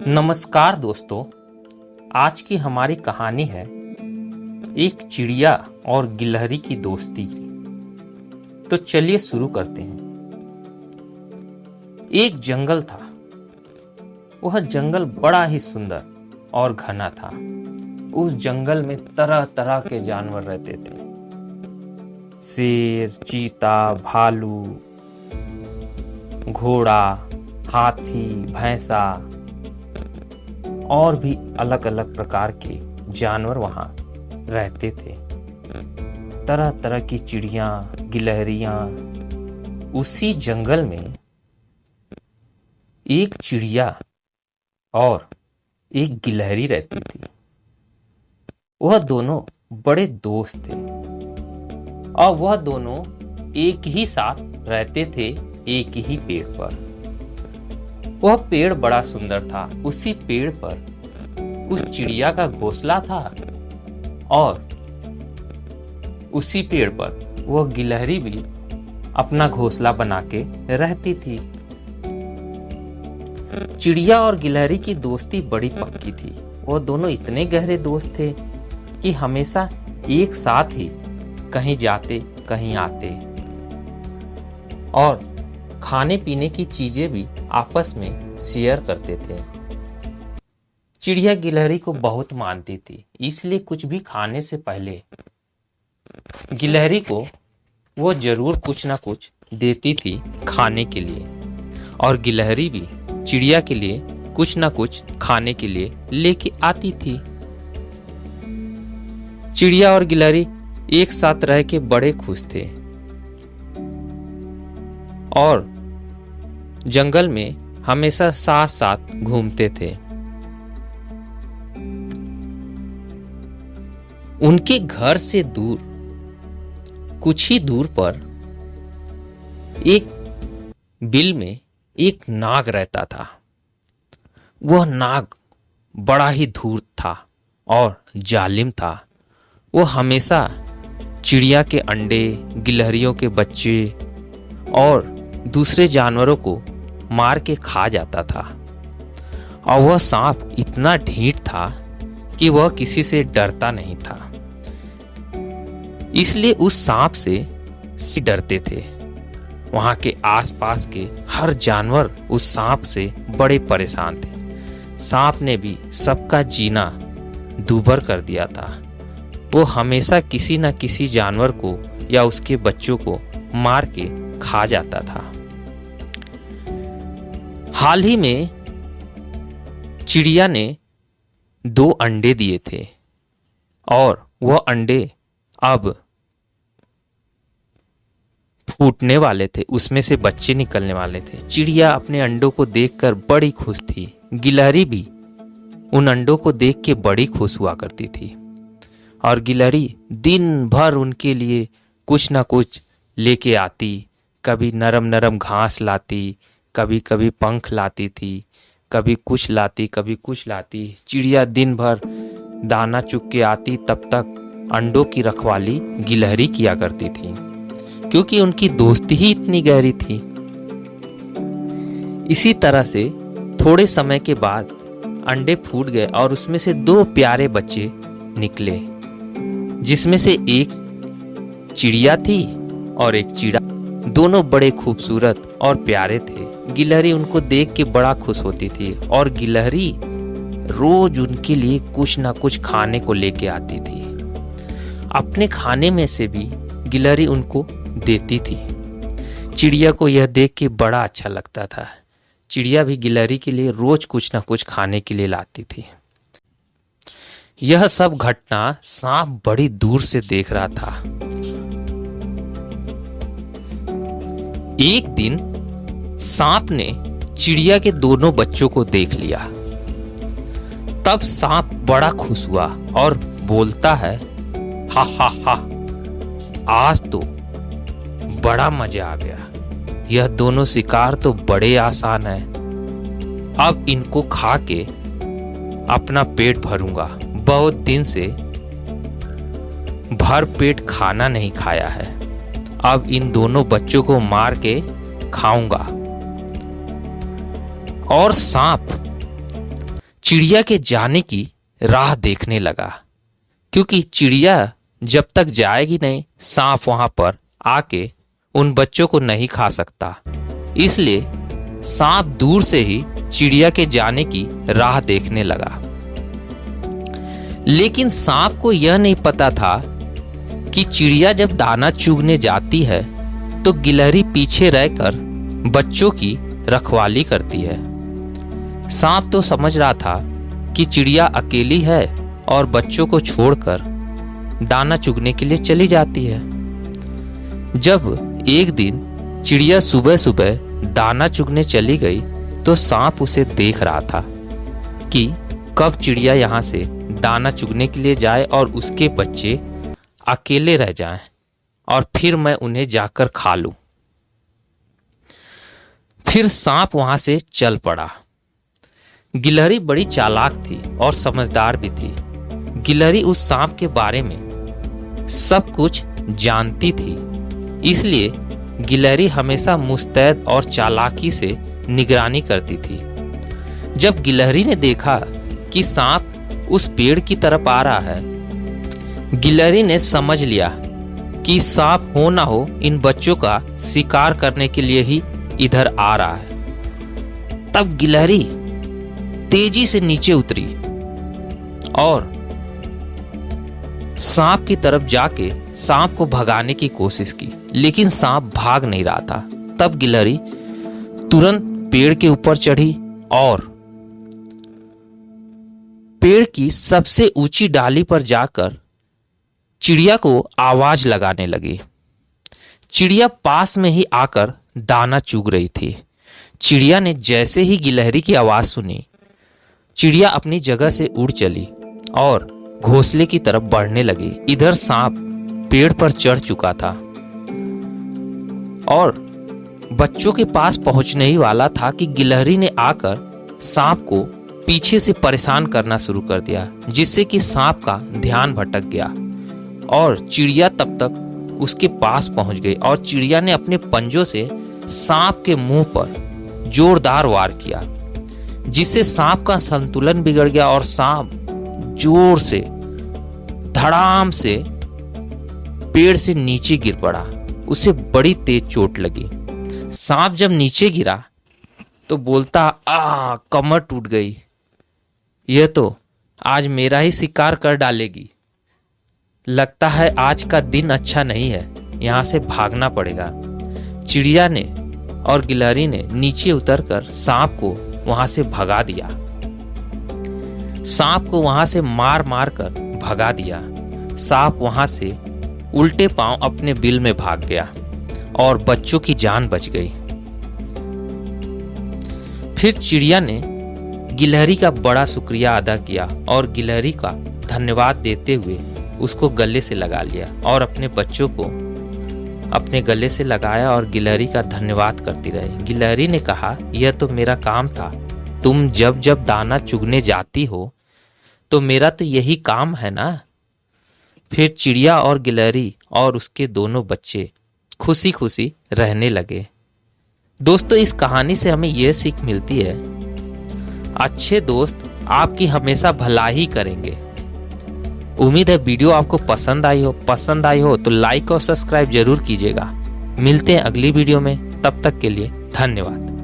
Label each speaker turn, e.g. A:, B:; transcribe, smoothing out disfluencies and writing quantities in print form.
A: नमस्कार दोस्तों। आज की हमारी कहानी है एक चिड़िया और गिलहरी की दोस्ती की। तो चलिए शुरू करते हैं। एक जंगल था। वह जंगल बड़ा ही सुंदर और घना था। उस जंगल में तरह तरह के जानवर रहते थे। शेर, चीता, भालू, घोड़ा, हाथी, भैंसा और भी अलग अलग प्रकार के जानवर वहां रहते थे। तरह तरह की चिड़िया, गिलहरियां। उसी जंगल में एक चिड़िया और एक गिलहरी रहती थी। वह दोनों बड़े दोस्त थे और वह दोनों एक ही साथ रहते थे, एक ही पेड़ पर। वह पेड़ बड़ा सुंदर था। उसी पेड़ पर उस चिड़िया का घोंसला था और उसी पेड़ पर वह गिलहरी भी अपना घोंसला बना के रहती थी। चिड़िया और गिलहरी की दोस्ती बड़ी पक्की थी। वह दोनों इतने गहरे दोस्त थे कि हमेशा एक साथ ही कहीं जाते, कहीं आते और खाने पीने की चीजें भी आपस में शेयर करते थे। चिड़िया गिलहरी को बहुत मानती थी, इसलिए कुछ भी खाने से पहले गिलहरी को वो जरूर कुछ ना कुछ देती थी खाने के लिए और गिलहरी भी चिड़िया के लिए कुछ ना कुछ खाने के लिए लेके आती थी। चिड़िया और गिलहरी एक साथ रह के बड़े खुश थे और जंगल में हमेशा साथ साथ घूमते थे। उनके घर से दूर, कुछ ही दूर पर एक बिल में एक नाग रहता था। वह नाग बड़ा ही धूर्त था और जालिम था। वो हमेशा चिड़िया के अंडे, गिलहरियों के बच्चे और दूसरे जानवरों को मार के खा जाता था। और वह सांप इतना ढीठ था कि वह किसी से डरता नहीं था, इसलिए उस सांप से डरते थे। वहां के आसपास के हर जानवर उस सांप से बड़े परेशान थे। सांप ने भी सबका जीना दूभर कर दिया था। वो हमेशा किसी न किसी जानवर को या उसके बच्चों को मार के खा जाता था। हाल ही में चिड़िया ने 2 अंडे दिए थे और वह अंडे अब फूटने वाले थे, उसमें से बच्चे निकलने वाले थे। चिड़िया अपने अंडों को देखकर बड़ी खुश थी। गिलहरी भी उन अंडों को देख के बड़ी खुश हुआ करती थी और गिलहरी दिन भर उनके लिए कुछ ना कुछ लेके आती। कभी नरम नरम घास लाती, कभी कभी पंख लाती थी, कभी कुछ लाती, कभी कुछ लाती। चिड़िया दिन भर दाना चुग के आती, तब तक अंडों की रखवाली गिलहरी किया करती थी, क्योंकि उनकी दोस्ती ही इतनी गहरी थी। इसी तरह से थोड़े समय के बाद अंडे फूट गए और उसमें से 2 प्यारे बच्चे निकले, जिसमें से एक चिड़िया थी और एक चिड़ा। दोनों बड़े खूबसूरत और प्यारे थे। गिलहरी उनको देख के बड़ा खुश होती थी और गिलहरी रोज उनके लिए कुछ ना कुछ खाने को लेके आती थी। अपने खाने में से भी गिलहरी उनको देती थी। चिड़िया को यह देख के बड़ा अच्छा लगता था। चिड़िया भी गिलहरी के लिए रोज कुछ ना कुछ खाने के लिए लाती थी। यह सब घटना सांप बड़ी दूर से देख रहा था। एक दिन सांप ने चिड़िया के दोनों बच्चों को देख लिया। तब सांप बड़ा खुश हुआ और बोलता है, हा हा हा, आज तो बड़ा मजा आ गया। यह दोनों शिकार तो बड़े आसान है। अब इनको खा के अपना पेट भरूंगा। बहुत दिन से भर पेट खाना नहीं खाया है। अब इन दोनों बच्चों को मार के खाऊंगा। और सांप चिड़िया के जाने की राह देखने लगा, क्योंकि चिड़िया जब तक जाएगी नहीं, सांप वहां पर आके उन बच्चों को नहीं खा सकता। इसलिए सांप दूर से ही चिड़िया के जाने की राह देखने लगा। लेकिन सांप को यह नहीं पता था कि चिड़िया जब दाना चुगने जाती है तो गिलहरी पीछे रहकर बच्चों की रखवाली करती है। सांप तो समझ रहा था कि चिड़िया अकेली है और बच्चों को छोड़कर दाना चुगने के लिए चली जाती है। जब एक दिन चिड़िया सुबह सुबह दाना चुगने चली गई तो सांप उसे देख रहा था कि कब चिड़िया यहाँ से दाना चुगने के लिए जाए और उसके बच्चे अकेले रह जाएं और फिर मैं उन्हें जाकर खा लूं। फिर सांप वहां से चल पड़ा। गिलहरी बड़ी चालाक थी और समझदार भी थी। गिलहरी उस सांप के बारे में सब कुछ जानती थी, इसलिए गिलहरी हमेशा मुस्तैद और चालाकी से निगरानी करती थी। जब गिलहरी ने देखा कि सांप उस पेड़ की तरफ आ रहा है, गिलहरी ने समझ लिया कि सांप हो ना हो इन बच्चों का शिकार करने के लिए ही इधर आ रहा है। तब गिलहरी तेजी से नीचे उतरी और सांप की तरफ जाके सांप को भगाने की कोशिश की, लेकिन सांप भाग नहीं रहा था। तब गिलहरी तुरंत पेड़ के ऊपर चढ़ी और पेड़ की सबसे ऊंची डाली पर जाकर चिड़िया को आवाज लगाने लगी। चिड़िया पास में ही आकर दाना चुग रही थी। चिड़िया ने जैसे ही गिलहरी की आवाज सुनी, चिड़िया अपनी जगह से उड़ चली और घोंसले की तरफ बढ़ने लगी। इधर सांप पेड़ पर चढ़ चुका था और बच्चों के पास पहुंचने ही वाला था कि गिलहरी ने आकर सांप को पीछे से परेशान करना शुरू कर दिया, जिससे कि सांप का ध्यान भटक गया और चिड़िया तब तक उसके पास पहुंच गई और चिड़िया ने अपने पंजों से सांप के मुंह पर जोरदार वार किया, जिससे सांप का संतुलन बिगड़ गया और सांप जोर से धड़ाम से पेड़ से नीचे गिर पड़ा। उसे बड़ी तेज चोट लगी। सांप जब नीचे गिरा तो बोलता, कमर टूट गई, यह तो आज मेरा ही शिकार कर डालेगी। लगता है आज का दिन अच्छा नहीं है, यहां से भागना पड़ेगा। चिड़िया ने और गिलहरी ने नीचे उतरकर सांप को वहां से भगा दिया। सांप को वहां से मार मार कर भगा दिया। सांप वहां से उल्टे पांव अपने बिल में भाग गया और बच्चों की जान बच गई। फिर चिड़िया ने गिलहरी का बड़ा शुक्रिया अदा किया और गिलहरी का धन्यवाद देते हुए उसको गले से लगा लिया और अपने बच्चों को अपने गले से लगाया और गिलहरी का धन्यवाद करती रही। गिलहरी ने कहा, यह तो मेरा काम था। तुम जब जब दाना चुगने जाती हो तो मेरा तो यही काम है ना। फिर चिड़िया और गिलहरी और उसके दोनों बच्चे खुशी खुशी रहने लगे। दोस्तों, इस कहानी से हमें यह सीख मिलती है, अच्छे दोस्त आपकी हमेशा भलाई करेंगे। उम्मीद है वीडियो आपको पसंद आई हो तो लाइक और सब्सक्राइब जरूर कीजिएगा। मिलते हैं अगली वीडियो में, तब तक के लिए धन्यवाद।